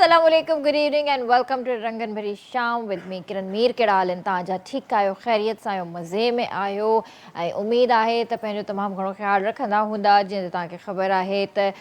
Assalamualaikum, good evening and welcome to Rangan Bhari Sham with me Kiran Mir कहिड़ा हाल आहिनि तव्हांजा ठीकु आहियो ख़ैरियत सां आहियो मज़े में आहियो ऐं उमेद आहे त पंहिंजो तमामु घणो ख़्यालु रखंदा हूंदा जीअं त तव्हांखे ख़बर आहे त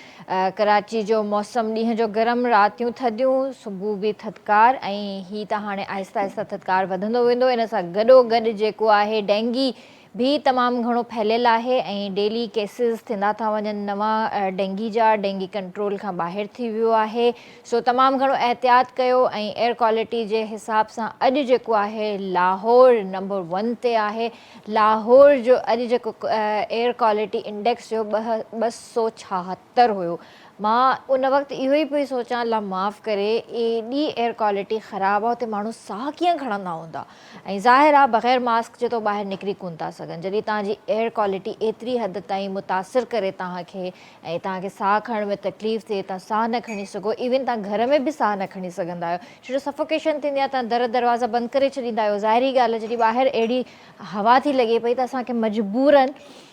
कराची जो मौसम ॾींहं जो गरम रातियूं थधियूं सुबुह बि थधिकार ऐं हीअ त हाणे आहिस्ता आहिस्ता थधिकार वधंदो वेंदो इन सां गॾोगॾु जेको आहे डेंगी भी तमामु घणो फैलियल आहे ऐं डेली केसिस थींदा था वञनि नवां डेंगी जा डेंगी कंट्रोल खां ॿाहिरि थी वियो आहे सो तमामु घणो एहतियात कयो ऐं एयर क्वालिटी जे हिसाब सां अॼु जेको आहे लाहौर नंबर 1 ते आहे लाहौर जो अॼु जेको एयर क्वालिटी इंडेक्स जो 276 हुयो मां उन वक़्तु इहो ई पई सोचां अलाह माफ़ु करे एॾी एयर क्वालिटी ख़राबु आहे हुते माण्हू साह कीअं खणंदा हूंदा ऐं ज़ाहिर आहे बग़ैर मास्क जे तो ॿाहिरि निकिरी कोन था सघनि जॾहिं तव्हांजी एयर क्वालिटी एतिरी हद ताईं मुतासिर करे तव्हांखे ऐं तव्हांखे साह खणण में तकलीफ़ थिए तव्हां साह न खणी सघो इवन तव्हां घर में बि साह न खणी सघंदा आहियो छो जो सफोकेशन थींदी आहे तव्हां दर दरवाज़ा बंदि करे छॾींदा आहियो ज़ाहिरी ॻाल्हि आहे जॾहिं ॿाहिरि अहिड़ी हवा थी लॻे पई त असांखे मजबूरनि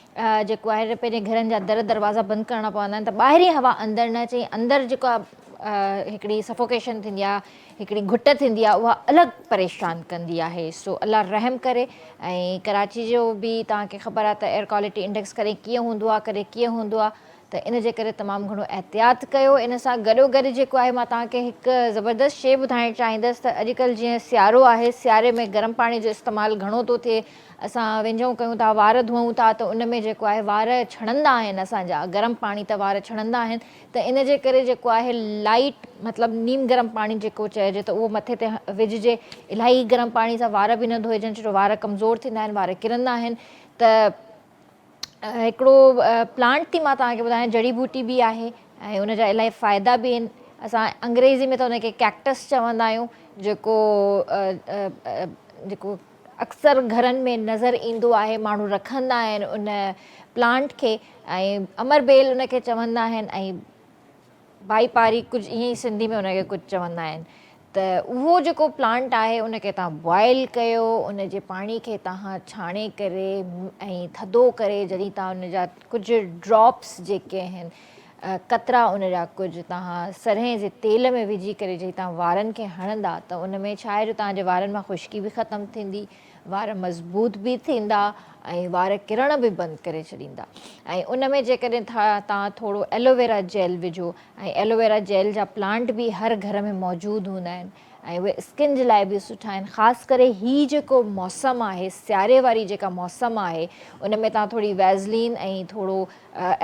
जेको आहे पंहिंजे घरनि जा दर दरवाज़ा बंदि करणा पवंदा आहिनि त ॿाहिरी हवा अंदरि न अचे अंदरि जेको आहे हिकिड़ी सफोकेशन थींदी आहे हिकिड़ी घुट थींदी आहे उहा अलॻि परेशान कंदी आहे सो अलाह रहम करे ऐं कराची जो बि तव्हांखे ख़बर आहे त एयर क्वालिटी इंडेक्स कॾहिं कीअं हूंदो आहे कॾहिं कीअं हूंदो आहे त इन जे करे तमामु घणो एहतियात कयो इन सां गॾोगॾु जेको आहे मां तव्हांखे हिकु ज़बरदस्त शइ ॿुधाइणु चाहींदसि त अॼुकल्ह जीअं सियारो आहे सियारे में गरम पाणी जो इस्तेमालु घणो थो थिए असां विझूं कयूं था वार धोऊं था त उन में जेको आहे वार छणंदा आहिनि असांजा गरम पाणी त वार छणंदा आहिनि त इन जे करे जेको आहे लाइट मतिलबु नीम गरम पाणी जेको चइजे त उहो मथे ते विझिजे इलाही गरम पाणी सां वार बि न धोइजनि छो जो वार कमज़ोर थींदा आहिनि वार किरंदा आहिनि त हिकिड़ो प्लांट थी मां तव्हांखे ॿुधायां जड़ी बूटी बि आहे ऐं उनजा इलाही फ़ाइदा बि आहिनि असां अंग्रेज़ी में त उनखे कैक्टस चवंदा आहियूं जेको जेको अक्सर घरनि में नज़र ईंदो आहे माण्हू रखंदा आहिनि उन प्लांट खे ऐं अमरबेल उनखे चवंदा आहिनि ऐं भाई पारी कुझु ईअं ई सिंधी में उनखे कुझु चवंदा आहिनि त उहो जेको प्लांट आहे उनखे तव्हां बॉइल कयो उन जे पाणी खे तव्हां छाणे करे ऐं थधो करे जॾहिं तव्हां उनजा कुझु ड्रॉप्स जेके आहिनि कतरा उनजा कुझु तव्हां सरह जे तेल में विझी करे जॾहिं तव्हां वारनि खे हणंदा त उन में छा आहे जो तव्हांजे वारनि मां ख़ुश्की बि ख़तमु थींदी वार मज़बूत बि थींदा ऐं वार किरण बि बंदि करे छॾींदा ऐं उन में जेकॾहिं तव्हां थोरो एलोवेरा जेल विझो ऐं एलोवेरा जेल जा प्लांट बि हर घर में मौजूदु हूंदा आहिनि ऐं उहे स्किन जे लाइ बि सुठा आहिनि ख़ासि करे हीअ जेको मौसमु आहे सियारे वारी जेका मौसमु आहे उन में तव्हां थोरी वैज़लीन ऐं थोरो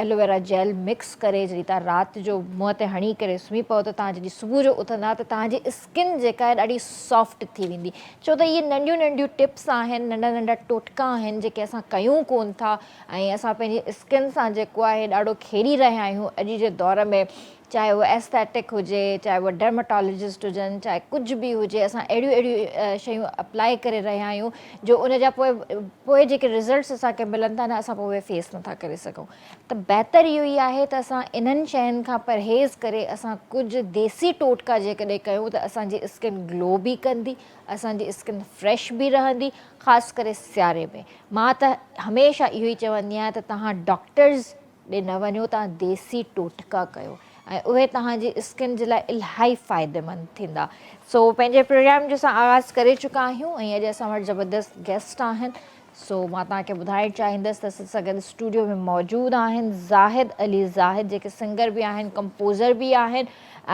एलोवेरा जेल मिक्स करे जॾहिं तव्हां राति जो मुंहं ते हणी करे सुम्ही पओ त तव्हां जॾहिं सुबुह जो उथंदा त तव्हांजी स्किन जेका आहे ॾाढी सॉफ्ट थी वेंदी छो त इहे नंढियूं नंढियूं टिप्स आहिनि नंढा नंढा टोटका आहिनि जेके असां कयूं कोन था ऐं असां पंहिंजी स्किन सां जेको आहे ॾाढो खेॾी रहिया आहियूं अॼु जे दौर में चाहे उहो एस्थेटिक हुजे चाहे उहो डर्माटोलॉजिस्ट हुजनि चाहे कुझु बि हुजे असां अहिड़ियूं अहिड़ियूं शयूं अप्लाई करे रहिया आहियूं जो उनजा पोइ जेके रिज़ल्ट्स असांखे मिलनि था न असां पोइ उहे फेस नथा करे सघूं त बहितर इहो ई आहे त असां इन्हनि शयुनि खां परहेज़ करे असां कुझु देसी टोटका जेकॾहिं कयूं त असांजी स्किन ग्लो बि कंदी असांजी स्किन फ्रेश बि रहंदी ख़ासि करे सियारे में मां त हमेशह इहो ई चवंदी आहियां त तव्हां डॉक्टर्स ॾे न वञो तव्हां देसी टोटका कयो ऐं उहे तव्हांजी स्किन जे लाइ इलाही फ़ाइदेमंद थींदा सो पंहिंजे प्रोग्राम जो असां आगाज़ करे चुका आहियूं ऐं अॼु असां वटि ज़बरदस्त गेस्ट आहिनि सो मां तव्हांखे ॿुधाइणु चाहींदसि त असां सां गॾु स्टूडियो में मौजूदु आहिनि ज़ाहिद अली ज़ाहिद जेके सिंगर बि आहिनि कंपोज़र बि आहिनि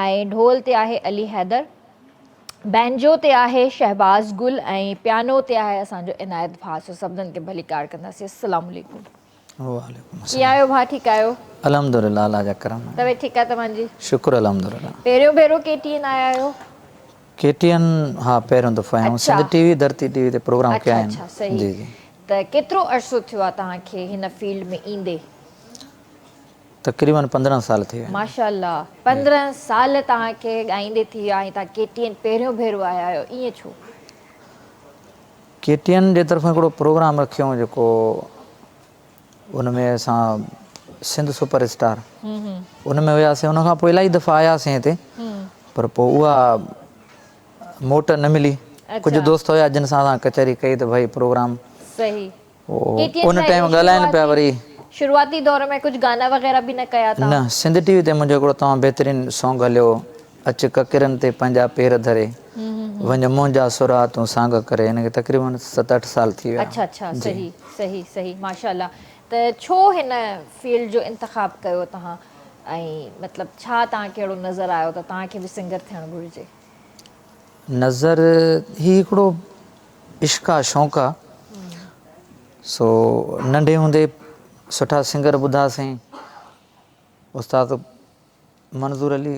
ऐं ढोल ते आहे अली हैदर बैंजो ते आहे शहबाज़ गुल ऐं पियानो ते आहे असांजो इनायत भाउ सो सभिनीनि खे भली कार कंदासीं अस्सलाम वालेकुम कीअं आहियो भाउ ठीकु आहियो अल्हम्दुलिल्लाह अल्लाह जा करम तबियत ठीकु आहे तव्हांजी शुक्र अल्हम्दुलिल्लाह पहिरियों भेरो KTN आया आहियो KTN हा पहिरियों दफ़ो आहियूं सिंध टीवी धरती टीवी ते प्रोग्राम कया आहिनि जी जी त केतिरो अरसो थियो आहे तव्हांखे हिन फील्ड में ईंदे तक़रीबन 15 साल थी विया माशाअल्लाह 15 साल तव्हांखे ॻाईंदे थी विया ऐं तव्हां KTN पहिरियों भेरो आया आहियो ईअं छो KTN जे तरफ़ां हिकिड़ो प्रोग्राम रखियो जेको उन में असां सिंध सुपर स्टार उन में वियासीं उन खां पोइ इलाही दफ़ा आयासीं हिते पर पोइ उहा मोट न मिली कुझु दोस्त हुया जिन सां असां कचहरी कई त भई प्रोग्राम सही उन टाइम ॻाल्हाइनि पिया वरी शुरूआती दौर में कुझु गाना वग़ैरह बि न कया था न सिंध टीवी ते मुंहिंजो हिकिड़ो तमामु बहितरीनु सॉन्ग हलियो अच ककिरनि ते पंहिंजा पेर धरे वञ मुंहिंजा सुरा तूं सांग करे, हिन खे तक़रीबन 7-8 साल थी विया। अच्छा अच्छा, सही सही सही, माशाल्लाह। त छो हिन फील्ड जो इंतख़ाब कयो तव्हां, ऐं मतिलबु छा तव्हांखे अहिड़ो नज़र आयो त तव्हांखे बि सिंगर थियणु घुरिजे? नज़र ही हिकिड़ो इश्क़ आहे, शौक़ु आहे। सो नंढे हूंदे सुठा सिंगर ॿुधासीं, उस्ताद मंज़ूर अली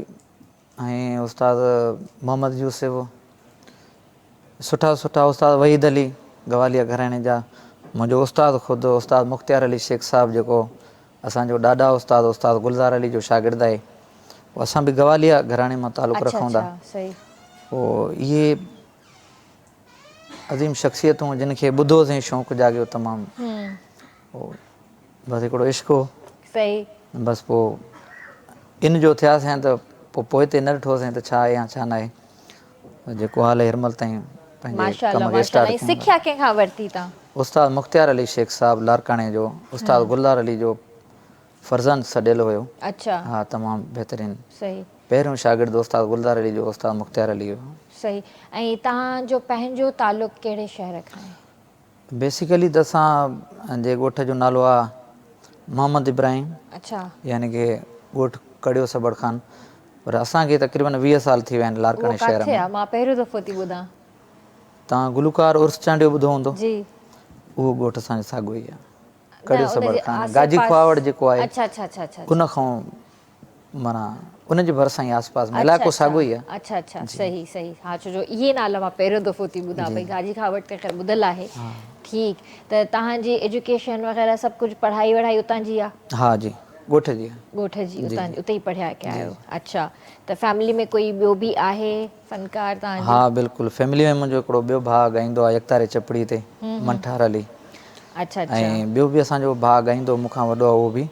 ऐं उस्ताद मोहम्मद यूसुफ, सुठा सुठा उस्ताद वहीद अली गवालिया घराणे जा। मुंहिंजो उस्ताद ख़ुदि उस्ताद मुख़्तियार अली शेख साहिबु, जेको असांजो ॾाॾा उस्ताद उस्ताद गुलज़ार अली जो शागिर्दु आहे, पोइ असां बि गवालिया घराणे मां तालुक़ु रखूं था। पोइ इहे अज़ीम शख़्सियतूं जिन खे ॿुधोसीं, शौक़ु जाॻियो तमामु। पोइ बसि हिकिड़ो इश्क़ हो, बसि पोइ इन जो थियासीं त पोइ ते न ॾिठोसीं त छा आहे या छा न आहे, जेको हाल आहे हिनमहिल ताईं पंहिंजे कम खे स्टार्ट कयूं। सिखिया कंहिंखां वरिती तव्हां? उस्ताद मुख़्तियार अली शेख साहिबु लारकाणे जो, उस्ताद गुलज़ार अली जो फर्ज़ंद सॾियलु हुयो। अच्छा, हा, तमामु बहितरीनु। सही। पहिरियों शागिर्दु उस्ताद गुलज़ार अली जो उस्ताद मुख़्तियार अली हो। सही। ऐं तव्हांजो पंहिंजो तालुक़ु कहिड़े शहर खां आहे? बेसिकली त असां जे ॻोठ जो नालो आहे मोहम्मद इब्राहिम। अच्छा, यानी की ॻोठु कड़ियो सबड़ ख़ान, पर असांखे तक़रीबन 20 साल थी विया आहिनि लारकाणे शहर में। मां पहिरियों दफ़ो थी ॿुधां। तव्हां गुलकार उर्स चांडियो ॿुधो हूंदो? जी। उहो ॻोठु असांजो साॻियो ई आहे, कड़ियो सबड़ ख़ान, गाजी खुआवड़ जेको आहे। अच्छा अच्छा अच्छा अच्छा, उन खां माना उनजे भरिसां ई आसपास में इलाइक़ो साॻियो ई आहे। अच्छा अच्छा, सही सही। हा, छो जो इहे नाला मां पहिरियों दफ़ो थी ॿुधां पई, गाजी खावड़ त ख़ैर ॿुधल आहे। ठीकु, त तव्हांजी एजुकेशन वग़ैरह सभु कुझु पढ़ाई वढ़ाई उतां जी आहे? हा जी, ॻोठ जी। ॻोठ जी, उते ई पढ़िया कया आहियो। अच्छा, त फैमिली में कोई ॿियो बि आहे फ़नकार तव्हांजी? हा बिल्कुलु, फैमिली में मुंहिंजो हिकिड़ो ॿियो भाउ ॻाईंदो आहे यकतारे चपड़ी ते, मंठार अली। अच्छा अच्छा। ऐं ॿियो बि असांजो भाउ ॻाईंदो, मूंखां वॾो आहे उहो बि,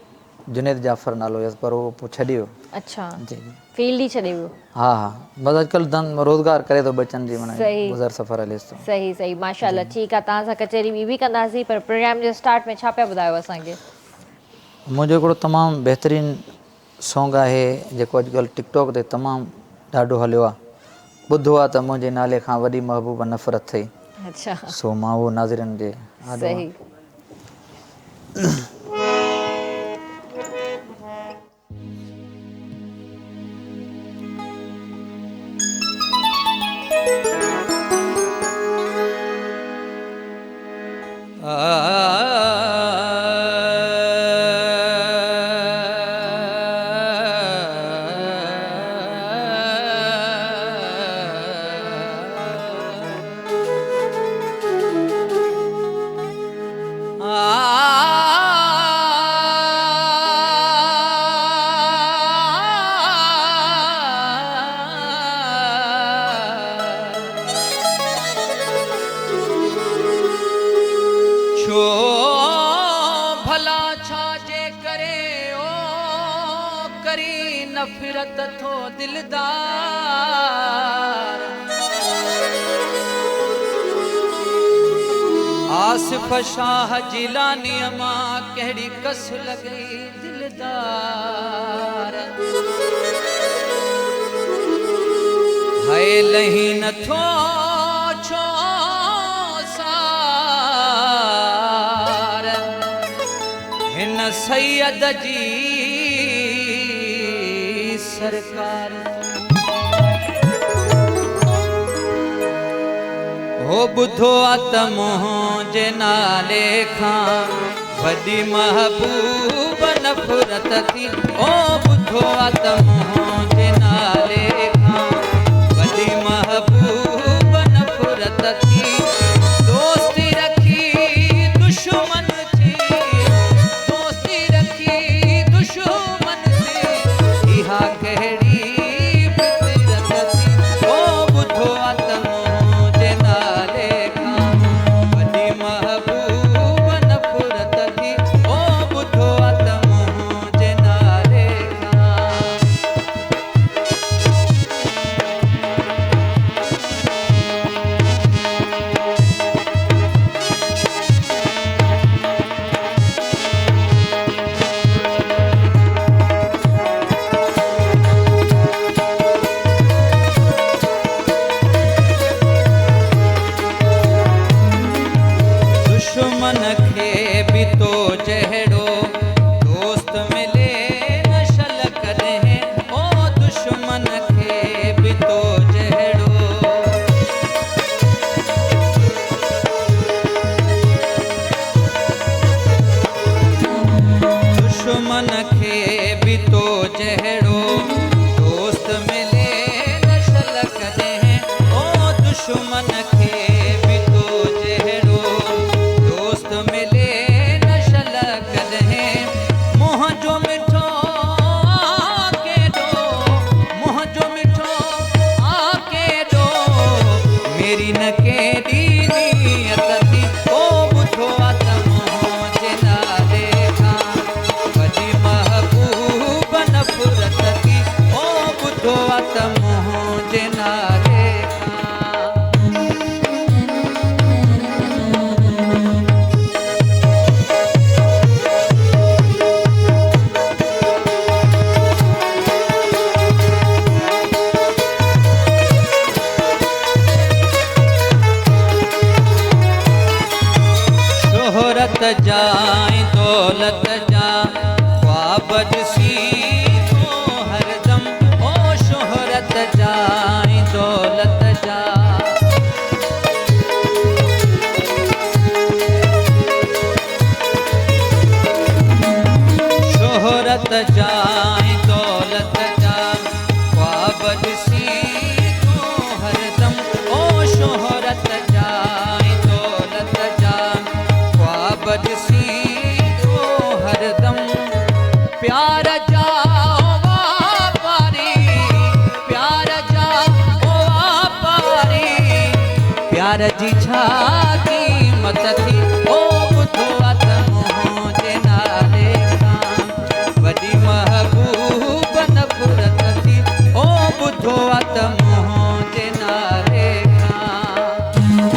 जुनेद जाफ़र नालो हुयसि, पर उहो पोइ छॾी वियो। अच्छा, जी, फील्ड ई छॾे वियो? हा हा, बसि अॼुकल्ह धन रोज़गार करे थो बचनि जी, माना गुज़र सफ़र हलेसि थो। सही सही, माशाल्लाह। ठीकु आहे, तव्हां सां कचहरी ॿी बि कंदासीं, पर प्रोग्राम जे स्टार्ट में छा पिया ॿुधायो असांखे? मुंहिंजो हिकिड़ो तमामु बहितरीनु सॉन्ग आहे, जेको अॼुकल्ह टिकटॉक ते तमामु ॾाढो हलियो आहे। ॿुधो आहे त मुंहिंजे नाले खां वॾी महबूब नफ़रत अथई। अच्छा, सो मां उहो नाज़िरनि जे सही। नफ़रत थो दिलदार आसिफ़ शाह जिलानीअ मां कहिड़ी कस लॻई दिलदार है लही नथो छो सार हिन सैयद जी सरकार हो बुधो आतम जे नाले खां वॾी महबूब नफ़रत थी ओ बुधो आतम जे नाले खां वॾी महबूब नफ़रत थी दोस्ती रखी दुश्मन थी दोस्ती रखी दुश्मन थी इहा कहिड़ी फितरत थी ओ बुधो आतम जे नाले खां वॾी महबूब नफ़रत थी ओ बुधो आतम जे नाले खां दुश्मन खे बि तो जहिड़ो दोस्त मिले न शल कॾहिं ओ दुश्मन खे बि तो जहिड़ो दुश्मन खे बि तो जहिड़ो दोस्त मिले न शल कॾहिं ओ दुश्मन खे बि तो जहिड़ो दोस्त मिले न शल कॾहिं मुंहं जो मिठो केॾो मुंहं जो मिठो केॾो मेरी न केॾी नियत थी ओ ॿुधो आहे त मुंहं जे नाले खां वॾी महबूब नफ़रत थी ओ ॿुधो आहे त मुंहं जे नाले खां शोहरत जा ऐं दौलत जा ख्वाब ॾिसी तो हरदम ओ शोहरत जा ऐं दौलत जा शोहरत जा ऐं दौलत जा ख्वाब ॾिसी तो हरदम ओ शोहरत जा ऐं दौलत जा ख्वाब ॾिसी तो हरदम प्यार जा वापारी प्यार जा वापारी प्यार जी छा क़ीमत थी ओ ॿुधो आहे त मुंहं जे नाले खां वॾी महबूब नफ़रत थी ओ ॿुधो आहे त मुंहं जे नाले खां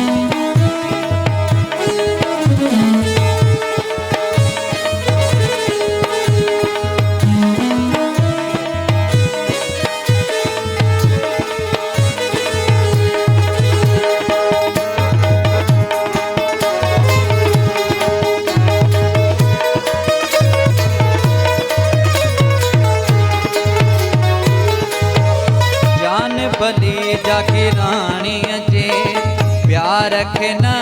जान बली जाके राणीअ जे प्यार खे न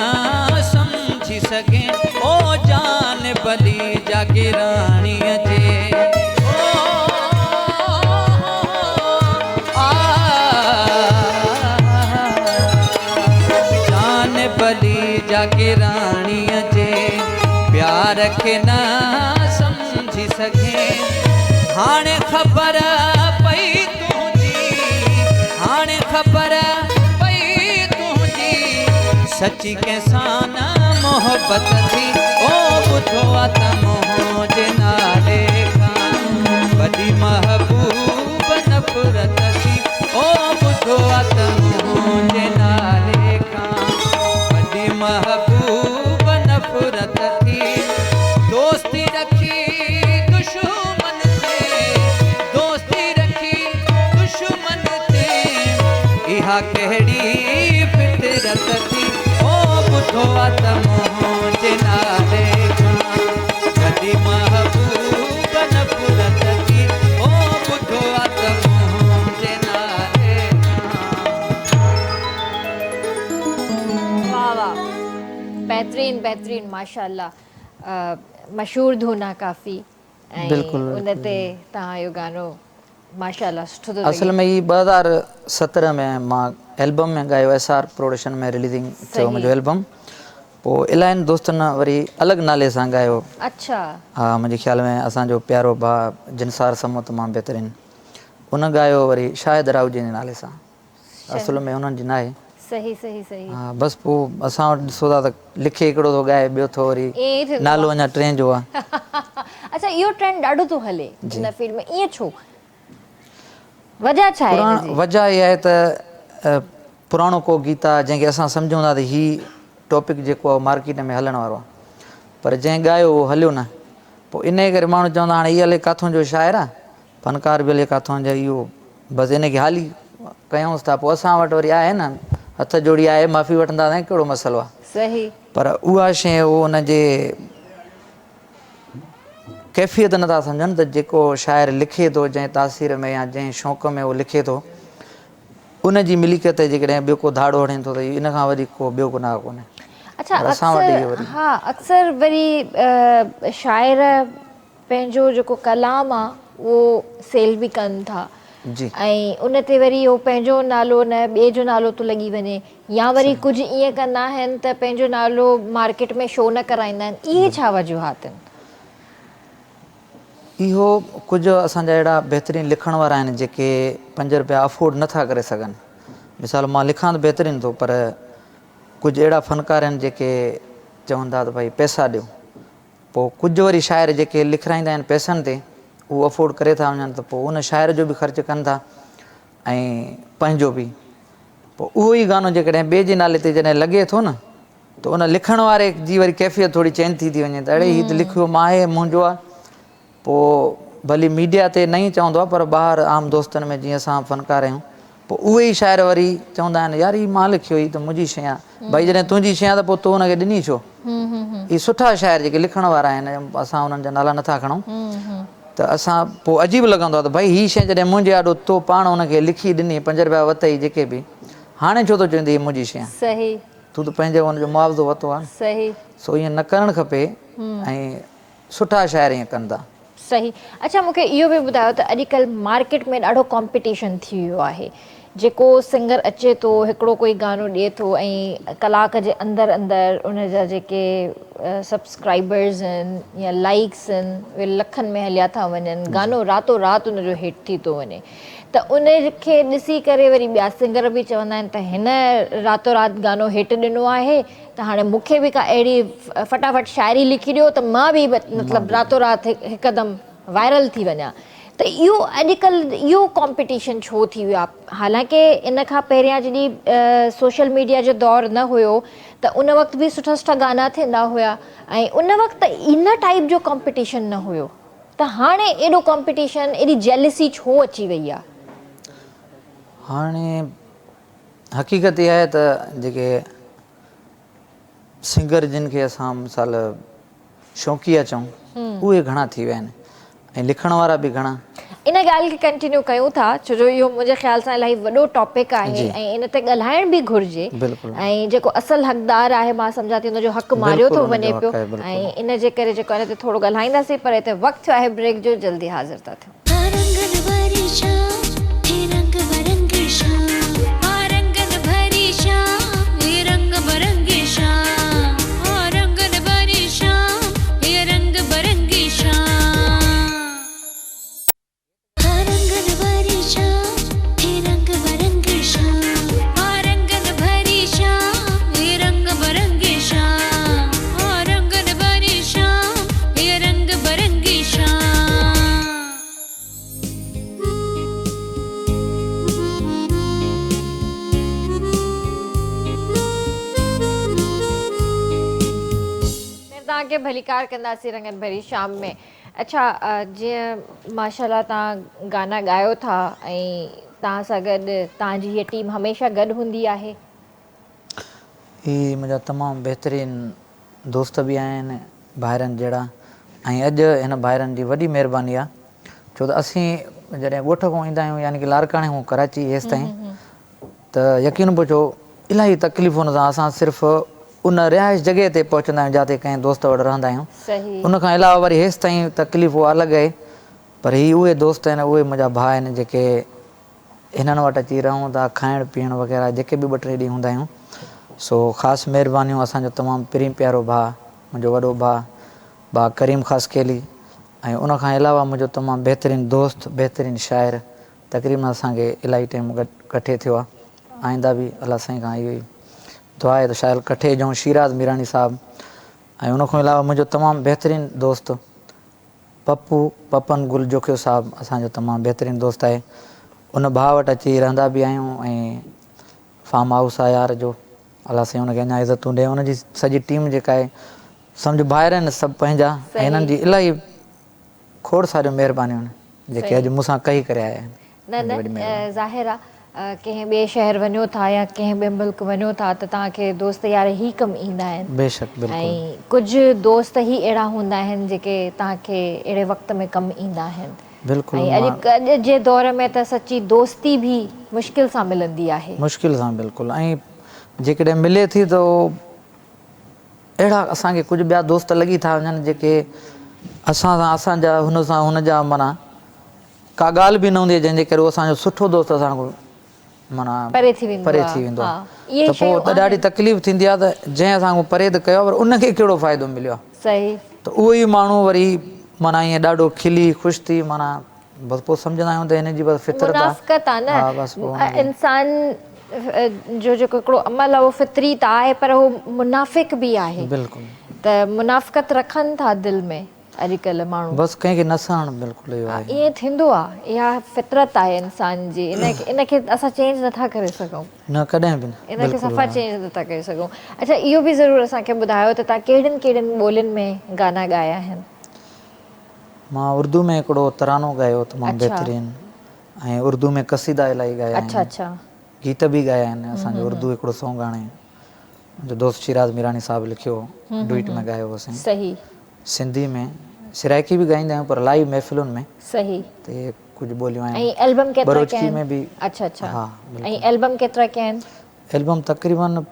सम्झी सघे ओ जान बली जाके राणीअ जे जान बली जाके राणीअ जे प्यार खे न सम्झी सघे हाणे ख़बर पई हाणे ख़बर पई तुंहिंजी सची कंहिंसां न मोहबत थी ओ ॿुधो आहे त मुंहं जे नाले खां वॾी महबूब नफ़रत थी ओ ॿुधो आहे त मुंहं जे नाले खां वॾी महबूब नफ़रत थी दोस्ती रखी दुश्मन ते दोस्ती रखी दुश्मन ते इहा कहिड़ी फितरत थी ओ ॿुधो आहे त मुंहं जे नाले खां वॾी महबूब नफ़रत थी ओ ॿुधो आहे त मुंहं जे नाले वाह वाह बेहतरीन बेहतरीन माशाल्लाह मशहूर धुन आहे काफ़ी ऐं बिल्कुलु, उन ते तव्हां जो गानो माशाल्लाह सुठो थो असल में ही 2017 में मां एल्बम में गायो SR प्रोडक्शन में रिलीज़िंग थियो मुंहिंजो एल्बम पोइ इलाहिनि दोस्तनि वरी अलॻि नाले सां गायो अच्छा हा मुंहिंजे ख़्याल में असांजो प्यारो भाउ जिनसार समो तमामु बहितरीनु उन गायो वरी शाहिद राउजी जे नाले सां असुल में उन्हनि जी न आहे सही सही सही हा बसि पोइ असां वटि ॾिसो था त लिखे हिकिड़ो थो ॻाए ॿियो थो वरी ईअं ई थींदो नालो अञा टे जो आहे अच्छा इहो ट्रेंड ॾाढो थो हले हिन फील्ड में ईअं छो वजह छा आहे हिनजी? वजह इहा आहे त पुराणो को गीत आहे जंहिंखे असां सम्झूं था त हीउ टॉपिक जेको आहे मार्केट में हलण वारो आहे पर जंहिं ॻायो उहो हलियो न पोइ इन करे माण्हू चवंदा हाणे हीअ हले किथां जो शाइरु आहे फनकार बि हले किथां जो इहो बसि इनखे हाली कयूंसि था पोइ असां वटि वरी आहे न हथ जोड़ी आहे माफ़ी वठंदा आहियूं कहिड़ो मसइलो आहे सही पर उहा शइ उहो उनजे कैफ़ियत नथा सम्झनि त जेको शाइर लिखे थो जंहिं तासीर में या जंहिं शौक़ में उहो लिखे थो उनजी मिलिकियत जेकॾहिं ॿियो को धाड़ो हणे थो त इन खां वधीक को ॿियो गुनाह कोन्हे। अच्छा, पर असां वटि इहो अक्सर वरी हा अक्सर वरी शाइर पंहिंजो जेको कलाम आहे उहो सेल बि कनि था जी ऐं उन ते वरी उहो पंहिंजो नालो न ॿिए जो नालो थो लॻी वञे, या वरी कुझु ईअं कंदा आहिनि त पंहिंजो नालो मार्केट में शो न कराईंदा आहिनि। इहे छा वजूहात आहिनि? इहो कुझु असांजा अहिड़ा बहितरीनु लिखण वारा आहिनि जेके 5 रुपया अफोर्ड नथा करे सघनि। मिसाल मां लिखां त बहितरीनु थो, पर कुझु अहिड़ा फ़नकार आहिनि जेके चवनि था त भई पैसा ॾियो। पोइ कुझु वरी शाइर जेके लिखाईंदा आहिनि पैसनि ते उहो अफोर्ड करे था वञनि त पोइ उन शाइर जो बि ख़र्चु कनि था ऐं पंहिंजो बि। पोइ उहो ई गानो जेकॾहिं ॿिए जे नाले ते जॾहिं लॻे थो न त उन लिखण वारे जी वरी कैफ़ियत थोरी चेंज थी वञे त अड़े हीअ त लिखियो मां आहे मुंहिंजो आहे। पोइ भली मीडिया ते न ई चवंदो आहे पर ॿाहिरि आम दोस्तनि में जीअं असां फ़नकार आहियूं पोइ उहे ई शाइर वरी चवंदा आहिनि यार हीअ मां लिखियो ई त मुंहिंजी शइ आहे। भई जॾहिं तुंहिंजी शइ आहे त पोइ तूं हुनखे ॾिनी छो? इहे सुठा शाइर जेके लिखण वारा आहिनि असां उन्हनि जा नाला नथा खणूं त असां पोइ अजीब लॻंदो आहे त भई हीअ शइ जॾहिं मुंहिंजे आॾो तो पाण हुनखे लिखी ॾिनी 5 रुपया वरितई जेके बि, हाणे छो थो चवंदी हीअ मुंहिंजी शइ आहे? सही तूं त पंहिंजो हुनजो मुआवज़ो वरितो आहे। सही सो ईअं न करणु खपे ऐं सुठा शाइर ईअं कनि था। सही। अच्छा, मूंखे इहो बि ॿुधायो त अॼुकल्ह मार्केट में ॾाढो कॉम्पिटिशन थी वियो आहे। जेको सिंगर अचे थो हिकिड़ो कोई गानो ॾिए थो ऐं कलाक जे अंदरि अंदरि उन जा जेके सब्सक्राइबर्स आहिनि या लाइक्स आहिनि उहे लखनि में हलिया था वञनि, गानो रातो राति उनजो हिट थी थो वञे त उनखे ॾिसी करे वरी ॿिया सिंगर बि चवंदा आहिनि त हिन रातो राति गानो हिट ॾिनो आहे त हाणे मूंखे बि का अहिड़ी फटाफट शाइरी लिखी ॾियो त मां बि मतिलबु रातो राति हिकदमि वायरल थी वञा। त इहो अॼुकल्ह इहो कॉम्पिटिशन छो थी वियो आहे? हालांकि इन खां पहिरियां जॾहिं सोशल मीडिया जो दौरु न हुयो त उन वक़्तु बि सुठा सुठा गाना थींदा हुआ ऐं उन वक़्तु इन टाइप जो कॉम्पिटिशन न हुयो, त हाणे एॾो कॉम्पिटिशन एॾी जेलसी छो अची वई आहे? हाणे हक़ीक़त इहा आहे त जेके सिंगर जिन खे असां मिसाल शौक़िया चऊं उहे घणा थी विया आहिनि ऐं लिखण वारा बि घणा। इन ॻाल्हि खे कंटिन्यू कयूं था छो जो इहो मुंहिंजे ख़्याल सां इलाही वॾो टॉपिक आहे ऐं इन ते ॻाल्हाइण बि घुरिजे ऐं जेको असल हक़दार आहे मां सम्झां थी हुनजो हक़ मारियो थो वञे पियो ऐं इन जे करे जेको हिन ते थोरो ॻाल्हाईंदासीं पर हिते वक़्तु आहे ब्रेक जो, जल्दी हाज़िर था थियूं। तव्हांखे भलीकार कंदासीं रंगन भरी शाम में। अच्छा, जीअं माशाल्लाह तव्हां गाना ॻायो था ऐं तव्हां सां गॾु तव्हांजी हीअ टीम हमेशह गॾु हूंदी आहे? ही मुंहिंजा तमामु बहितरीनु दोस्त बि आहिनि भाइरनि जहिड़ा ऐं अॼु हिन भाइरनि जी वॾी महिरबानी आहे छो त असीं जॾहिं ॻोठ खां ईंदा आहियूं यानी की लारकाणे खां कराची हेसि ताईं त यकीन पुछो इलाही तकलीफ़ुनि सां असां सिर्फ़ु उन रिहाइश जॻह ते पहुचंदा आहियूं जिते कंहिं दोस्त वटि रहंदा आहियूं। उनखां अलावा वरी हेसि ताईं तकलीफ़ उहा अलॻि आहे, पर ही उहे दोस्त आहिनि उहे मुंहिंजा भाउ आहिनि जेके हिननि वटि अची रहूं था, खाइण पीअण वग़ैरह जेके बि 2-3 ॾींहं हूंदा आहियूं। सो ख़ासि महिरबानियूं असांजो तमामु प्रेम प्यारो भाउ, मुंहिंजो वॾो भाउ करीम ख़ासि केली ऐं उनखां अलावा मुंहिंजो तमामु बहितरीनु दोस्त बहितरीनु शाइर तक़रीबन असांखे इलाही टाइम कठे थियो आहे। आईंदा बि अलाह साईं खां इहो ई दुआ आहे त शायदि कठे जूं शिराज मीरानी साहिबु ऐं उनखां अलावा मुंहिंजो तमामु बहितरीनु दोस्त पपन गुल जोखियो साहिबु असांजो तमामु बहितरीनु दोस्त आहे। उन भाउ वटि अची रहंदा बि आहियूं ऐं फार्म हाउस आहे यार जो अलाह साईं हुनखे अञा इज़तूं ॾिए। हुनजी सॼी टीम जेका आहे सम्झ भाइर आहिनि सभु पंहिंजा ऐं हिननि जी इलाही खोड़ सारियूं महिरबानियूं आहिनि जेके अॼु मूंसां कई करे आया आहिनि। न ज़ाहिर आहे कंहिं ॿिए शहर वञो था या कंहिं ॿिए मुल्क वञो था त तव्हांखे दोस्त यार ई कमु ईंदा आहिनि बेशक बिल्कुलु ऐं कुझु दोस्त ई अहिड़ा हूंदा आहिनि जेके तव्हांखे अहिड़े वक़्त में कमु ईंदा आहिनि बिल्कुलु ऐं अॼु जे दौर में त सची दोस्ती बि मुश्किल सां मिलंदी आहे मुश्किल सां बिल्कुलु ऐं जेकॾहिं मिले थी त अहिड़ा असांखे कुझु ॿिया दोस्त लॻी था वञनि जेके असां सां असांजा हुन सां हुनजा माना का ॻाल्हि बि न हूंदी आहे जंहिंजे करे उहो असांजो सुठो दोस्त असांखो माना परे थी वेंदो आहे त पोइ त ॾाढी तकलीफ़ थींदी आहे त जंहिं असांखो परे त कयो पर उनखे कहिड़ो फ़ाइदो मिलियो आहे सही त उहो ई माण्हू वरी माना ईअं ॾाढो खिली ख़ुशि थी माना बसि पोइ सम्झंदा आहियूं त हिन जी बसि फितरत आहे हा बसि पोइ इंसान जो जेको हिकिड़ो अमल आहे उहो फितरी त आहे पर उहो मुनाफ़िक बि आहे बिल्कुलु त मुनाफ़िकत रखनि था दिलि में अॼुकल्ह माण्हू बसि कंहिंखे न सहणु बिल्कुलु इहो आहे ईअं थींदो आहे इहा फितरत आहे इंसान जी इनखे असां चेंज नथा करे सघूं न कॾहिं बि न इनखे सफ़ा चेंज नथा करे सघूं अच्छा इहो बि ज़रूरु असांखे ॿुधायो त तव्हां कहिड़ियुनि कहिड़ियुनि ॿोलियुनि में गाना ॻाया आहिनि मां उर्दू में हिकिड़ो तरानो ॻायो तमामु बहितरीनु ऐं उर्दू में क़सीदा इलाही ॻाया अच्छा अच्छा गीत बि ॻाया आहिनि असांजो उर्दू हिकिड़ो सॉन्ग हाणे मुंहिंजो दोस्त शिराज मीरानी साहिबु लिखियो डुइट में ॻायो हुओसीं सही सिंधी में सिराइकी बि ॻाईंदा आहियूं पर लाइव महफ़िलुनि में सही त इहे कुझु ॿोलियूं ऐं आहिनि एल्बम केतिरा बरोचकी में बि अच्छा अच्छा हा ऐं एल्बम केतिरा कया आहिनि एल्बम तक़रीबन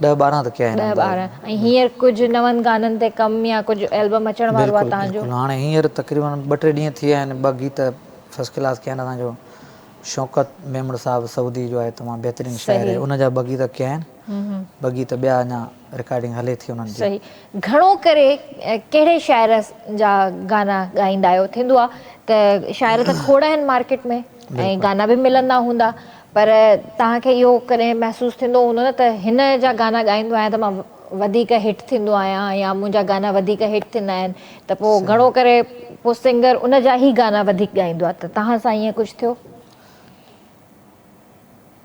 10-12 त कया आहिनि 10-12 ऐं हींअर कुझु नवनि गाननि ते कमु या कुझु एल्बम अचण वारो आहे तव्हांजो हाणे हींअर तक़रीबन 2-3 ॾींहं थी विया आहिनि 2 गीत फस्ट क्लास कया आहिनि असांजो शौकत मेमण साहिबु सऊदी जो आहे तमामु बहितरीनु शाइर आहे उनजा 2 गीत कया आहिनि 2 गीत ॿिया अञा रिकॉर्डिंग हले थी उन्हनि जी सही घणो करे कहिड़े शाइर जा गाना ॻाईंदा आहियो थींदो आहे त शाइर त खोड़ आहिनि मार्केट में ऐं गाना बि मिलंदा हूंदा पर तव्हांखे इहो कॾहिं महसूसु थींदो हूंदो न त हिन जा गाना ॻाईंदो आहियां त मां वधीक हिट थींदो आहियां या मुंहिंजा गाना वधीक हिट थींदा आहिनि त पोइ घणो करे पोइ सिंगर उन जा ई गाना वधीक ॻाईंदो आहे त तव्हां सां ईअं कुझु थियो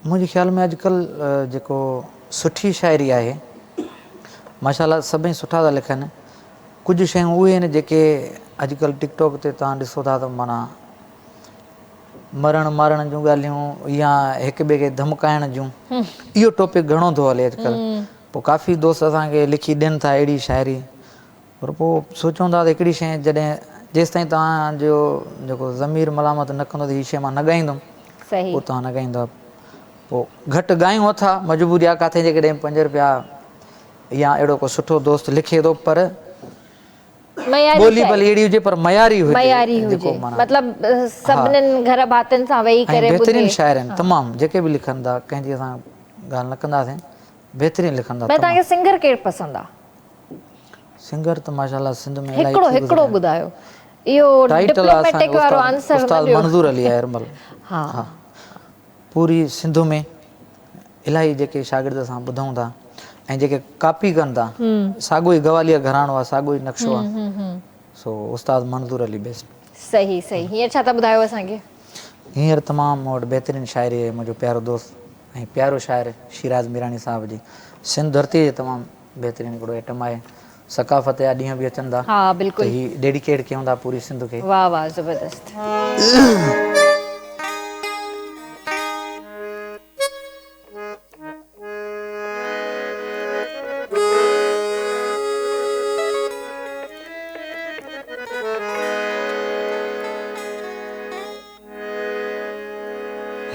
मुंहिंजे ख़्याल में अॼुकल्ह जेको सुठी शाइरी आहे माशाल्लाह सभई सुठा था लिखनि कुझु शयूं उहे आहिनि जेके अॼुकल्ह टिकटॉक ते तव्हां ॾिसो था त माना मरण मारण जूं ॻाल्हियूं या हिक ॿिए खे धमकाइण जूं इहो टॉपिक घणो थो हले अॼुकल्ह पोइ काफ़ी दोस्त असांखे लिखी ॾियनि था अहिड़ी शाइरी पर पोइ सोचूं था त हिकिड़ी शइ जॾहिं जेसिताईं तव्हांजो जेको ज़मीर मलामत न कंदो त हीअ शइ मां न ॻाईंदुमि पोइ तव्हां न ॻाईंदो पोइ घटि ॻायूं अथा मजबूरी आहे किथे जेकॾहिं 5 रुपया या अहिड़ो को सुठो दोस्त लिखे थो पर ॿोली भली अहिड़ी हुजे पर मयारी हुजे मतिलबु सभिनीनि घर भातियुनि सां वेही करे बहितरीनु शाइर आहिनि तमामु जेके बि लिखनि था कंहिंजी असां ॻाल्हि न कंदासीं बहितरीनु लिखनि था तव्हांखे सिंगर केरु पसंदि आहे सिंगर त माशाल्लाह सिंध में हिकिड़ो ॿुधायो इहो डिप्लोमेटिक वारो आंसर उस्ताद मंज़ूर अली आहे अरमल हा पूरी सिंध में इलाही जेके शागिर्द असां ॿुधूं था ऐं जेके कॉपी कनि था साॻियो ई गवालिया घराणो आहे साॻियो ई नक्शो आहे सो उस्ताद मंज़ूर अली बेस्ट सही सही हींअर छा था ॿुधायो असांखे हींअर तमामु मूं वटि बहितरीनु शाइरी आहे मुंहिंजो प्यारो दोस्त ऐं प्यारो शाइर शिराज मीरानी साहिब जी सिंध धरती जे तमामु बहितरीनु हिकिड़ो आइटम आहे सकाफ़त जा ॾींहं बि अचनि था हा बिल्कुलु हीउ डेडिकेट कयूं था पूरी सिंध खे वाह वाह ज़बरदस्त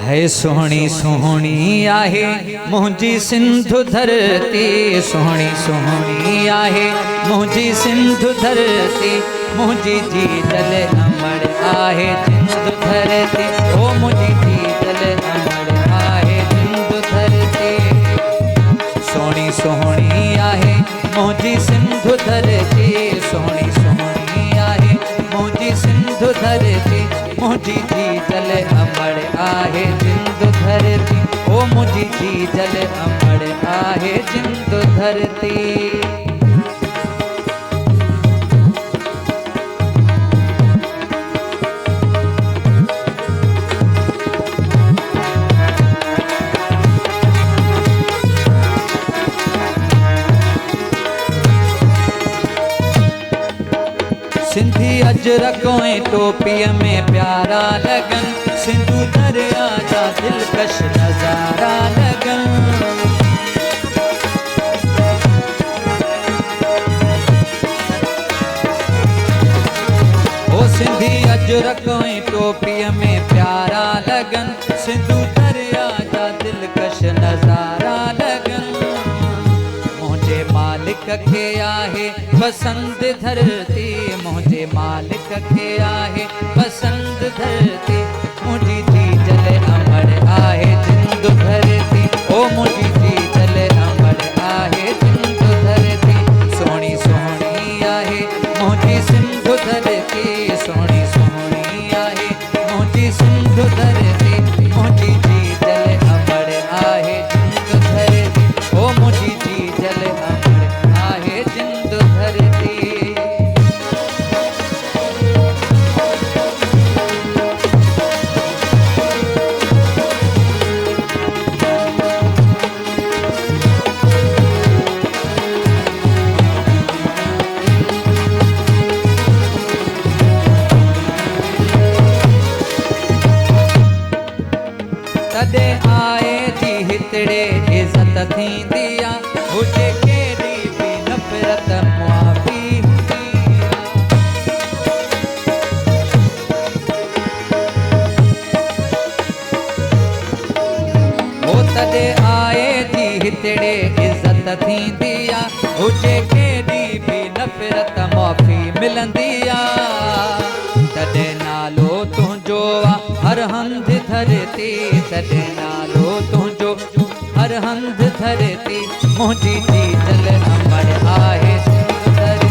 है सोहणी सोहणी आहे मुंहिंजी सिंध धरती सोहणी सोहणी आहे मुंहिंजी सिंध धरती मुंहिंजी जीतल अमर आहे सिंध धरती ओ मुंहिंजी जीतल अमर आहे सिंध धरती सोहणी सोहणी आहे मुंहिंजी सिंध धरती सोहणी सोहणी आहे मुंहिंजी सिंध धरती मुंहिंजी जीतल अमर आहे सिंध धरती ओ मुंहिंजी जीतल अमर आहे सिंध धरती सिंधी अजरक ऐं टोपीअ में प्यारा लॻन सिंधू दरिया जा दिलकश नज़ारा लॻन ओ सिंधी अजरक ऐं टोपीअ में प्यारा लॻन सिंधू दरिया जा दिलकश नज़ारा लॻन मुंहिंजे मालिक खे आहे पसंद धरती मुंहिंजे मालिक खे आहे पसंद धरती मुंहिंजी जी जल अमर आहे जिंद धरती ओ मुंहिंजी जी जल अमर आहे जिंद धरती सोणी सोणी आहे मुंहिंजी सिंधु धरती सोणी सोणी आहे मुंहिंजी सिंधु धरती मुंहिंजी जी जल अमर आहे जिंद धरती ओ मुंहिंजी जी जल अमर आहे जिंद धरती तॾहिं आए थी हितड़े इज़त थींदी आहे हुजे केॾी बि नफ़रत मुआफ़ी हूंदी हो तॾहिं आए थी हितड़े इज़त थींदी आहे हुजे केॾी बि नफ़रत मुआफ़ी मिलंदी आहे तॾहिं नालो तुंहिंजो आहे हर हंधि धरती तॾहिं नालो तुंहिंजो हर हंधि धरती मुंहिंजी जी जल अमर आहे सिंधु धरती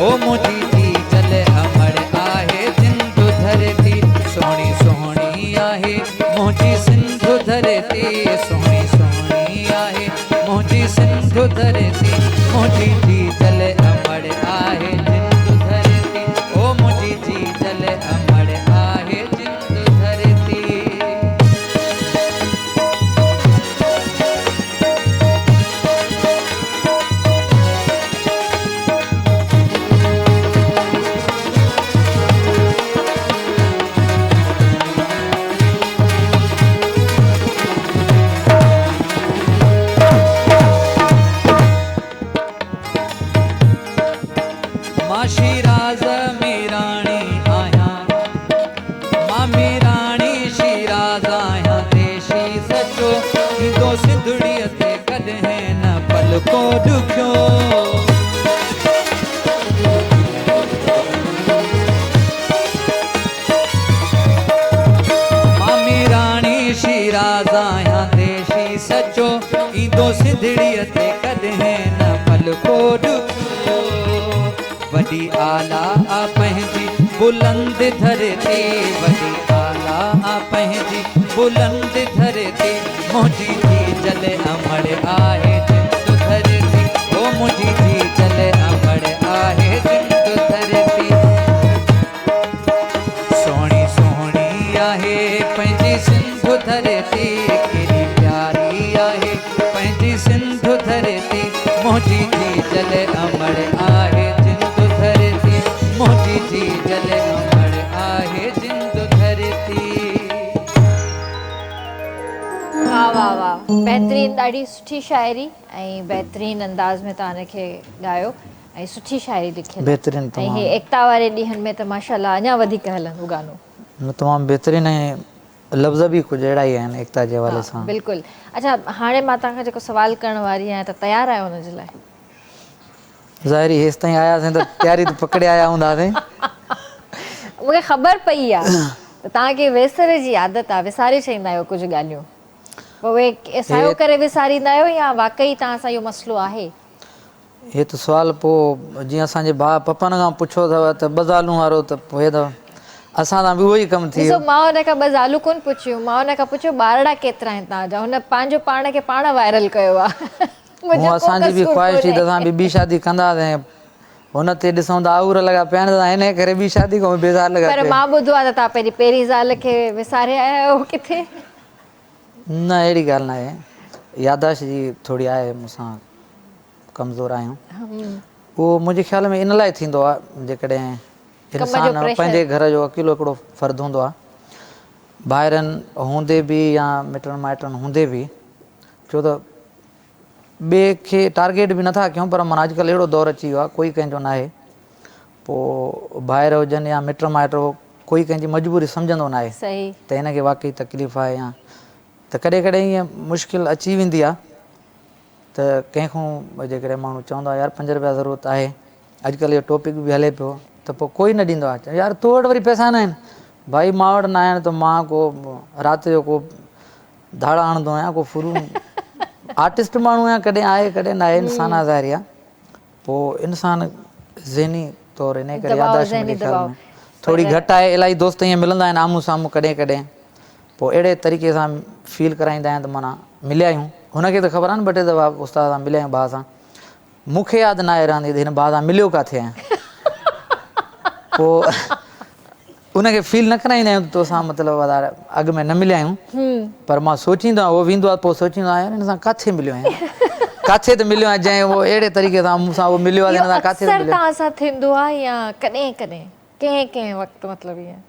ओ मुंहिंजी जी जल अमर आहे सिंधु धरती सोणी सोणी आहे मुंहिंजी सिंधु धरती सोणी सोणी आहे मुंहिंजी सिंधु धरती मुंहिंजी जी जल अमर आहे सिंधु धरती ओ मुंहिंजी जी जल अमर आहे सिंधु धरती मां शिराज़ में राणी आहियां मां में राणी शिराज़ आहियां देशी सचो ईंदो सिंधड़ीअ ते कॾहिं न पलको ॾुखियो मां में राणी शिराज़ आहियां देशी सचो ईंदो सिंधड़ीअ ते कॾहिं न पलको ॾुखियो वॾी आला आ पंहिंजी बुलंद धरती वॾी आला आ पंहिंजी बुलंद धरती मुंहिंजी जी जल अमर आहे जिंद धरती ओ मुंहिंजी जी जल अमर आहे जिंद धरती सोणी सोणी आहे पंहिंजी सिंधु धरती केॾी प्यारी आहे पंहिंजी सिंधु धरती मुंहिंजी जी जल अमर आहे धरती मुंहिंजी जी जल अमर आहे जिंद धरती वाह वाह वाह बहितरीनु ॾाढी सुठी शाइरी ऐं बहितरीनु अंदाज़ में तव्हां हिनखे ॻायो ऐं सुठी शाइरी लिखियलु बहितरीनु ऐं तमामु हे एकता वारे ॾींहंनि में त माशाल्लाह अञा वधीक हलंदो गानो न तमामु बहितरीनु ऐं लफ़्ज़ बि कुझु अहिड़ा ई आहिनि एकता जे हवाले सां बिल्कुलु अच्छा हाणे मां तव्हांखां जेको सवाल करण वारी आहियां त तयारु आहियो हुनजे लाइ ज़ाहिरी हेसि ताईं आयासीं त तयारी त पकिड़े आया हूंदासीं मूंखे ख़बर पई आहे त तव्हांखे वेसर जी आदत आहे विसारे छॾींदा आहियो कुझु ॻाल्हियूं पोइ उहे सायो करे विसारींदा आहियो या वाक़ई तव्हां सां इहो मसइलो आहे हे त सुवालु पोइ जीअं असांजे भाउ पपनि खां पुछो अथव त ॿ ज़ालूं वारो त पोइ अथव असां सां बि उहो ई कमु थी ॾिसो वियो मां हुन खां ॿ ज़ालूं कोन पुछियूं मां हुन खां पुछियो ॿारड़ा केतिरा आहिनि तव्हांजा हुन पंहिंजो पाण खे पाण वायरल कयो आहे हूअं असांजी बि ख़्वाहिश हुई त असां बि ॿी शादी कंदासीं हुन ते ॾिसूं त आउर लॻा पिया आहिनि त हिन करे ॿी शादी खां बेज़ार लॻा पर मां ॿुधो आहे त तव्हां पहिरीं पहिरीं ज़ाल खे विसारे आया आहियो किथे न अहिड़ी ॻाल्हि न आहे यादाश्त जी थोरी आहे मूंसां कमज़ोर आहियूं उहो मुंहिंजे ख़्याल में इन लाइ थींदो आहे जेकॾहिं इंसान पंहिंजे घर जो अकेलो हिकिड़ो फ़र्दु हूंदो आहे, ॿाहिरनि हूंदे बि या मिटनि माइटनि हूंदे बि, छो त ॿिए खे टारगेट बि नथा कयूं, पर माना अॼुकल्ह अहिड़ो दौरु अची वियो आहे कोई कंहिंजो न आहे, पोइ ॿाहिरि हुजनि या मिट माइट कोई कंहिंजी मजबूरी सम्झंदो न आहे सही त हिनखे वाक़ई तकलीफ़ आहे, या त कॾहिं कॾहिं ईअं मुश्किल अची वेंदी आहे त कंहिंखां जेकॾहिं माण्हू चवंदो आहे यार 5 रुपया ज़रूरत आहे, अॼुकल्ह इहो टॉपिक बि हले पियो, त पोइ कोई न ॾींदो आहे, यार तो वटि वरी पैसा न आहिनि, भाई मां वटि न आहिनि त मां को राति जो को धाड़ा हणंदो आहियां, को फुरू आर्टिस्ट माण्हू आहियां, कॾहिं आहे कॾहिं न आहे, इंसान आहे ज़ाहिर आहे, पोइ इंसान ज़हनी तौरु इन करे याददाश्त मुंहिंजे ख़्याल में थोरी घटि आहे, इलाही दोस्त ईअं मिलंदा आहिनि आम्हूं साम्हूं कॾहिं कॾहिं, पोइ अहिड़े तरीक़े सां फील कराईंदा आहिनि त माना मिलिया आहियूं, हुनखे त ख़बर आहे न 2 टे दफ़ा उस्ताद सां मिलिया आहियूं भाउ सां, मूंखे यादि न आहे रहंदी त हिन भाउ सां मिलियो किथे आहियां, पोइ उनखे फील न कराईंदा आहियूं त तोसां मतिलबु वधारे अॻु में न मिलिया आहियूं, पर मां सोचींदो आहियां, उहो वेंदो आहे पोइ सोचींदो आहियां यार हिन सां किथे मिलियो आहियां, किथे त मिलियो आहे, जंहिं उहो अहिड़े तरीक़े सां मूंसां उहो मिलियो आहे, हिन सां किथे त मिलियो तव्हां सां थींदो आहे या कॾहिं कॾहिं कंहिं वक़्तु मतिलबु ईअं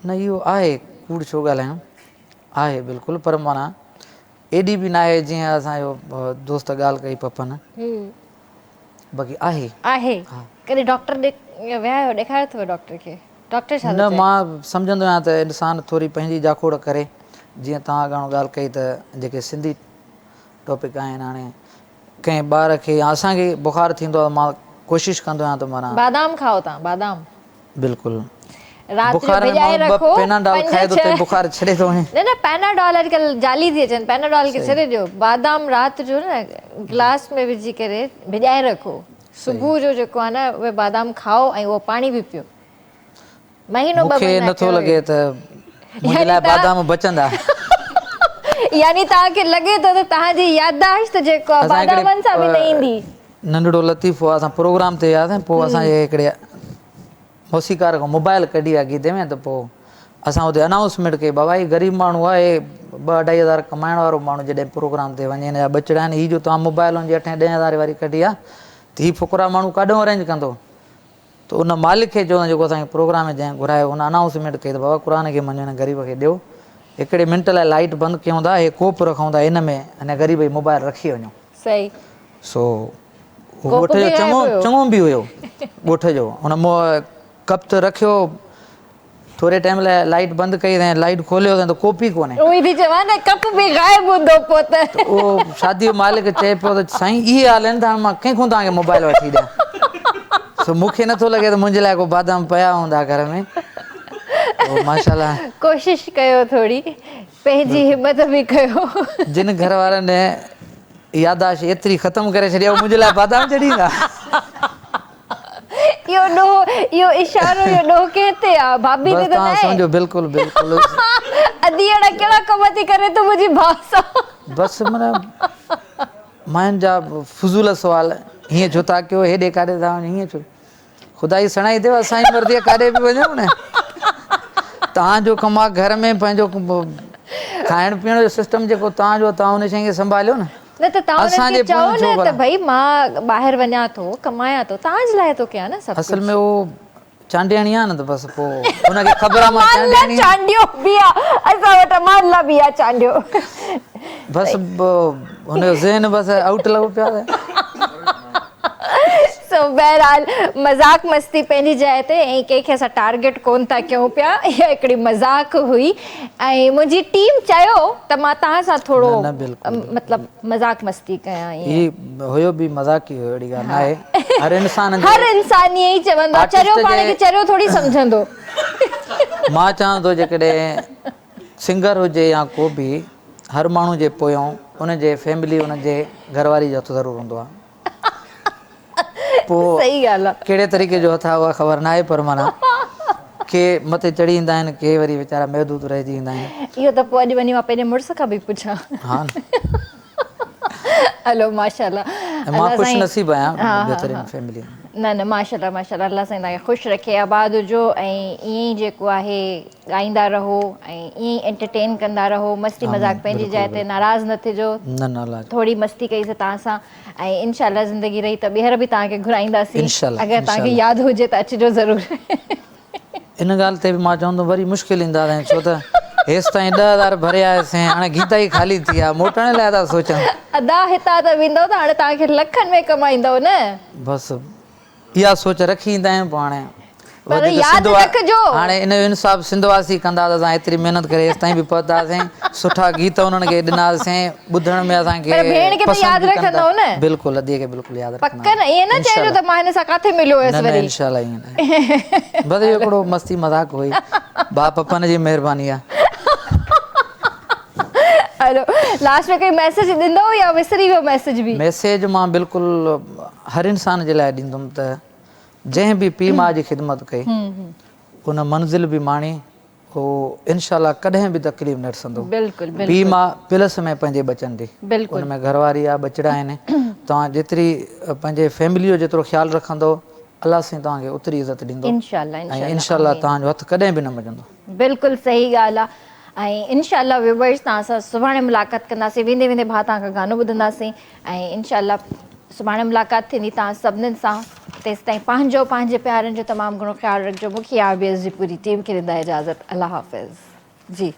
न, इहो आहे कूड़ छो ॻाल्हायूं, आहे बिल्कुलु, पर माना एॾी बि न आहे जीअं असांजो दोस्त ॻाल्हि कई पपनि, बाक़ी आहे आहे कॾहिं डॉक्टर विया आहियो, ॾेखारियो अथव डॉक्टर खे, डॉक्टर छा न, मां सम्झंदो आहियां त इंसान थोरी पंहिंजी जाखोड़ करे, जीअं तव्हां घणो ॻाल्हि कई त जेके सिंधी टॉपिक आहिनि, हाणे कंहिं ॿार खे या असांखे बुख़ारु थींदो आहे, मां कोशिशि कंदो आहियां त माना बादाम खाओ तव्हां, बादाम बिल्कुलु, राति जो बुख़ार में भिॼाए माण्हू रखो, पेनाडॉल खाए थो त बुख़ार छॾे थो वञे, न पेनाडॉल अॼुकल्ह जाली थी अचनि, पेनाडॉल खे छॾे ॾियो, बादाम राति जो न गिलास में विझी करे भिॼाए रखो, सुबुह जो जेको आहे न उहे बादाम खाओ ऐं उहो पाणी बि पियो, महीनो मूंखे नथो लॻे त मुंहिंजे लाइ बादाम बचंदा, यानी तव्हांखे लॻे थो त तव्हांजी याददाश्त जेको आहे बादामनि सां बि न ईंदी। नंढड़ो लतीफ़ो आहे, असां प्रोग्राम ते वियासीं, पोइ असांजे हिकिड़े मौसीकार खां मोबाइल कढी विया गीदे में, त पोइ असां हुते अनाउंसमेंट कई, बाबा ही ग़रीब माण्हू आहे, 2-2.5 हज़ार कमाइण वारो माण्हू जॾहिं प्रोग्राम ते वञे, हिन जा ॿचिड़ा आहिनि, हीअ जो तव्हां मोबाइल हुनजी 8-10 हज़ार वारी कढी आहे, त हीअ फुकरा माण्हू काॾों अरेंज कंदो, त उन मालिक खे चवंदा जेको असांखे प्रोग्राम में जंहिं घुरायो, हुन अनाउंसमेंट कई त बाबा क़ुर खे मञो, हिन ग़रीब खे ॾियो, 1 मिंट लाइ लाइट बंदि कयूं था, हे कोप रखूं था, इन में हिन ग़रीब जी मोबाइल रखी वञो, सही सो ॻोठ जो चङो बि हुयो, ॻोठ जो हुन कप त रखियो, थोरे टाइम लाइ लाइट बंदि कई अथईं, लाइट खोलियो अथईं त कोप ई कोन्हे, उहो थी चवां न कप बि ग़ाइब हूंदो पोइ त उहो शादी जो मालिक चए पियो त साईं इहे हाल आहिनि त हाणे मां कंहिंखां तव्हांखे मोबाइल वठी ॾियां, सो मूंखे नथो लॻे त मुंहिंजे लाइ को बादाम पिया हूंदा घर में, माशाल्लाह कोशिशि कयो थोरी, पंहिंजी हिमत बि कयो, जिन घर वारनि याददाश्त एतिरी ख़तमु करे छॾी, मुंहिंजे लाइ बादाम चढ़ींदा, इहो ॾोह, इहो इशारो, इहो ॾोह कंहिं ते आहे, भाभी ते त न आहे, सम्झो बिल्कुलु बिल्कुलु, अधीअड़ कहिड़ा कम थी करे तूं मुंहिंजी भाउ सां, बसि माना मायुनि जा फज़ूल सुवाल, हीअं छो था कयो, हेॾे काॾे था वञो, हीअं छो, ख़ुदा जी सणाई देव, असांजी मर्ज़ी आहे काॾे बि वञूं न, तव्हांजो कमु आहे घर में पंहिंजो खाइण पीअण जो सिस्टम जेको तव्हांजो, तव्हां हुन शइ खे संभालियो न, न त तव्हां हुनखे चओ न त भई मां ॿाहिरि वञा थो, कमायां थो, तव्हांजे लाइ थो कयां न सभु, असल में उहो चांडियाणी आहे न, त बसि पोइ हुनखे ख़बर आहे मां चांडियाणी, चांडियो बि आहे, असां वटि मानला बि आहे चांडियो, बसि हुनजो ज़हन बसि आउट लॻो पियो आहे, सो बहरहाल मज़ाक मस्ती पंहिंजी जाइ ते, ऐं कंहिंखे असां टारगेट कोन था कयूं पिया, इहा हिकिड़ी मज़ाक हुई, ऐं मुंहिंजी टीम चयो त मां तव्हां सां थोरो मतिलबु मज़ाक मस्ती कयां, हीअ हुयो बि मज़ाक ई हुयो, अहिड़ी ॻाल्हि न आहे, हर इंसान ईअं ई चवंदो आहे, चरियो पाण खे चरियो थोरी सम्झंदो, मां चवां थो जेकॾहिं सिंगर हुजे या को बि, हर माण्हू जे पोयों उनजे फैमिली, उनजे घरवारी जो हथ ज़रूरु हूंदो आहे, पोइ सही ॻाल्हि आहे, कहिड़े तरीक़े जो हथ आहे उहा ख़बर न आहे, पर माना के मथे चढ़ी ईंदा आहिनि, के वरी वीचारा महदूद रहिजी ईंदा आहिनि, इहो त पोइ अॼु वञी मां पंहिंजे मुड़ुस खां बि पुछां, हा हलो माशाल्लाह, मां ख़ुशि नसीब आहियां बहितरीन फैमिली, न न माशाल्लाह माशाल्लाह, अल्लाह साईं तव्हांखे ख़ुशि रखे, आबाद हुजो, ऐं ईअं ई जेको आहे ॻाईंदा रहो, ऐं ईअं ई एंटरटेन कंदा रहो, मस्ती मज़ाक पंहिंजी जाइ ते, नाराज़ न थिजो, थोरी मस्ती कईसीं तव्हां सां, ऐं इनशाला ज़िंदगी रही त ॿीहर बि तव्हांखे घुराईंदासीं, अगरि तव्हांखे यादि हुजे त अचिजो ज़रूरु। इन ॻाल्हि ते बि मां चवंदुमि वरी मुश्किल ईंदा अथई, छो त हेसि ताईं 10,000 भरिया आयासीं, हाणे गीता ई ख़ाली थी आहे, मोटण लाइ था सोचूं। अदा हितां त वेंदव त हाणे तव्हांखे लखनि में कमाईंदव न। बसि इहा सोच रखी ईंदा आहियूं, पोइ हाणे पर वधीक यादि रखिजो। हाणे इन जो इंसाफ़ सिंधवासी कंदा त असां एतिरी महिनत करे हेसि ताईं बि पहुतासीं, सुठा गीत उन्हनि खे ॾिनासीं, ॿुधण में असांखे पर भेण खे त पसंदि यादि बि कंदा। रखंदव न? बिल्कुलु, अदीअ खे बिल्कुलु यादि पक रखंदा। न, ईअं न चइजो त मां हिन सां काथे मिलियो हुयसि न वरी। इंशाल्लाह ईअं न, बस इहो हिकिड़ो मस्ती मज़ाक हुई, भाउ पपन जी महिरबानी आहे। हलो लास्ट में कोई मैसेज ॾींदव या विसरी वियो मैसेज बि? मैसेज मां बिल्कुलु हर इंसान जे लाइ ॾींदुमि त जंहिं बि पीउ माउ जी ख़िदमत कई उन मंज़िल बि माणी, उहो इनशाला कॾहिं बि तकलीफ़ न ॾिसंदो। बिल्कुलु पीउ माउ पिलस में पंहिंजे बचनि ॾे, बिल्कुलु उन में घरवारी आहे, बचिड़ा आहिनि, तव्हां जेतिरी पंहिंजे फैमिली जो जेतिरो ख़्यालु रखंदो अलाह साईं तव्हांखे ओतिरी इज़त ॾींदो, इंशाल्लाह ऐं इनशाला तव्हांजो हथु कॾहिं बि न मझंदो। बिल्कुलु सही ॻाल्हि आहे। ऐं इनशाला व्यूवर्स तव्हां सां सुभाणे मुलाक़ात कंदासीं, वेंदे वेंदे भाउ तव्हां खां गानो ॿुधंदासीं, ऐं इनशाला सुभाणे मुलाक़ात थींदी तव्हां सभिनीनि सां। तेसि ताईं पंहिंजो पंहिंजे प्यारनि जो तमामु घणो ख़्यालु रखिजो। मूंखे RBS जी पूरी टीम खे ॾींदा इजाज़त। अल्लाह हाफ़िज़ जी।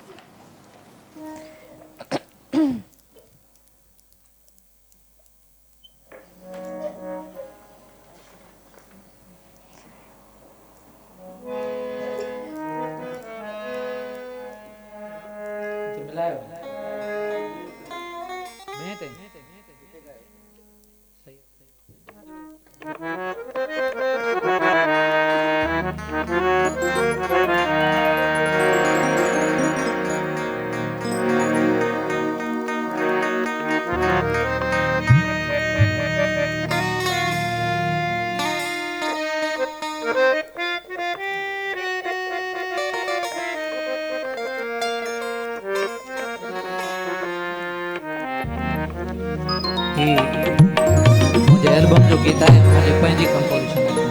मुंहिंजे एल्बम जो गीत आहे, मुंहिंजी पंहिंजी कंपोजिशन आहे।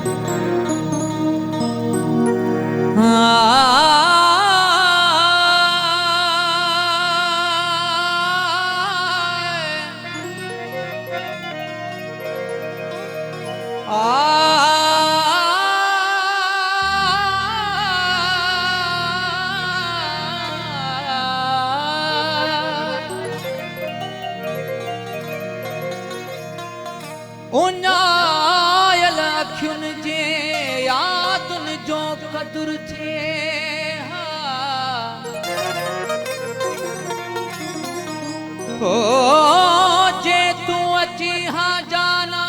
उञायल अखियुनि जे यादुनि जो क़दुरु थिए हा, हो जे तूं अची हा जाना,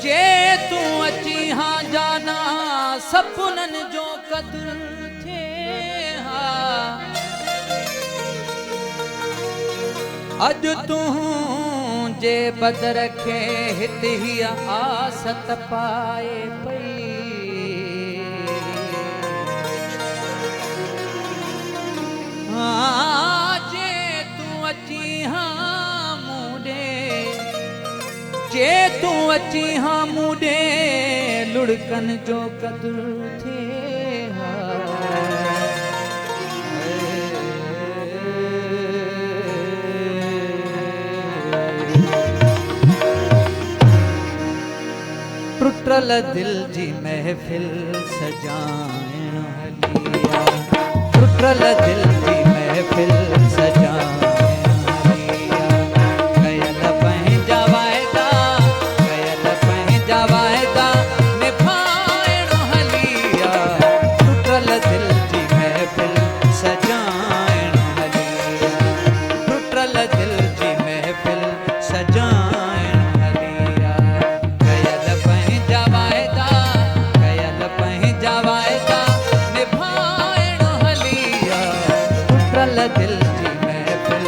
जे तूं अची हा जाना, सपननि जो क़दुरु थिए हा। अॼु तूं जे बदर खे हिते ही आस तपाए पई, जे तूं अची हाँ मूं ॾे, जे तूं अची हाँ मूं ॾे, लुड़कनि जो क़दुरु थिए हा। टुटल दिल जी महफिल सजाइण हलिया, टुटल दिल जी महफिल सजाइण हलिया, कयल पंहिंजा वाइदा, कयल पंहिंजा वाइदा निभाइण हलिया, टुटल दिल जी महफिल सजाइण हलिया, टुटल दिल जी महफिल सजाइण हलिया, कयल पंहिंजा वाइदा, कयल पंहिंजा वाइदा निभाइण हलिया, टुटल दिल जी महफिल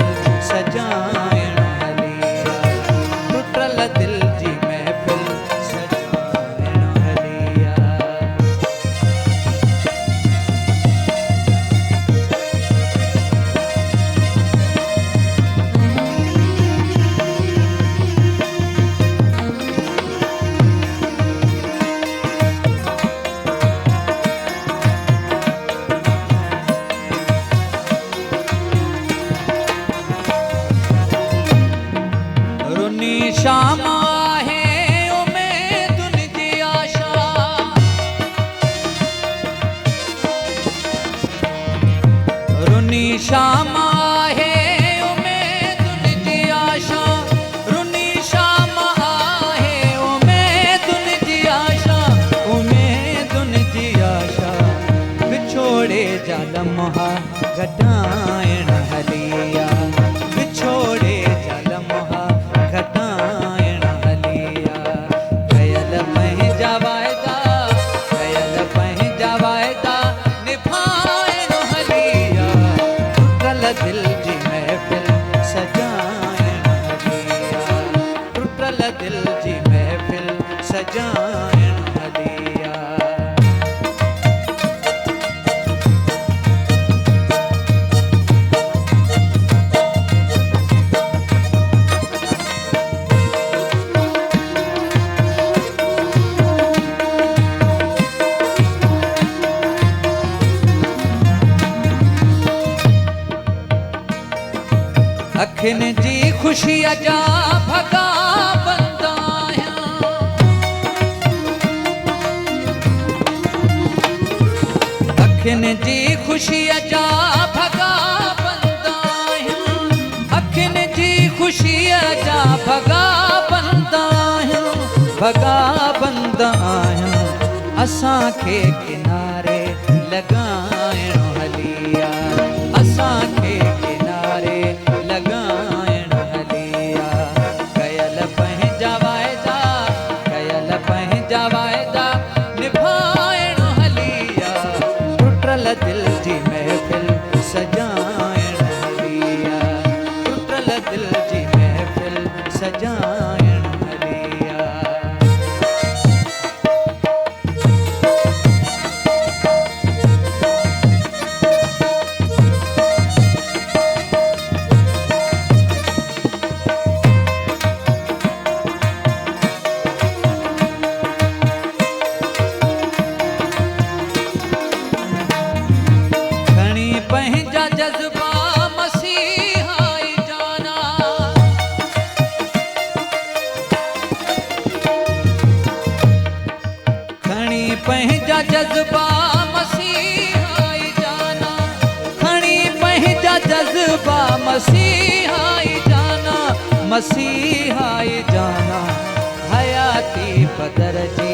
सजाइण हलिया, टुटल दिल जी महफिल सजाइण हलिया। रुनी शामा घटाइण हलिया विछोड़े जल मोहा घटाइण हलिया कयल पंहिंजा वाइदा निभाइण हलिया टुटल दिल जी महफ़िल सजाइण हलिया टुटल दिल जी महफ़िल सजाइण हलिया अखिन जी खुशीअ जा भॻा बंदा आहियां अखिन जी खुशीअ जा भॻा बंदा आहियां अखिन जी खुशीअ जा भॻा बंदा आहियां असांखे किनारे लॻाइणो हलिया असांखे किनारे लगाइण हलिया कयल पंहिंजा वाइदा निभाइण हलिया टुटल दिल जी महफ़िल सजाइण हलिया टुटल दिल जी महफ़िल सजाइण हलिया पंहिंजा जज़्बा मसीहाई जाना खणी पंहिंजा जज़्बा मसीहाई जाना खणी पंहिंजा जज़्बा मसीहाई जाना हयाती बदर जी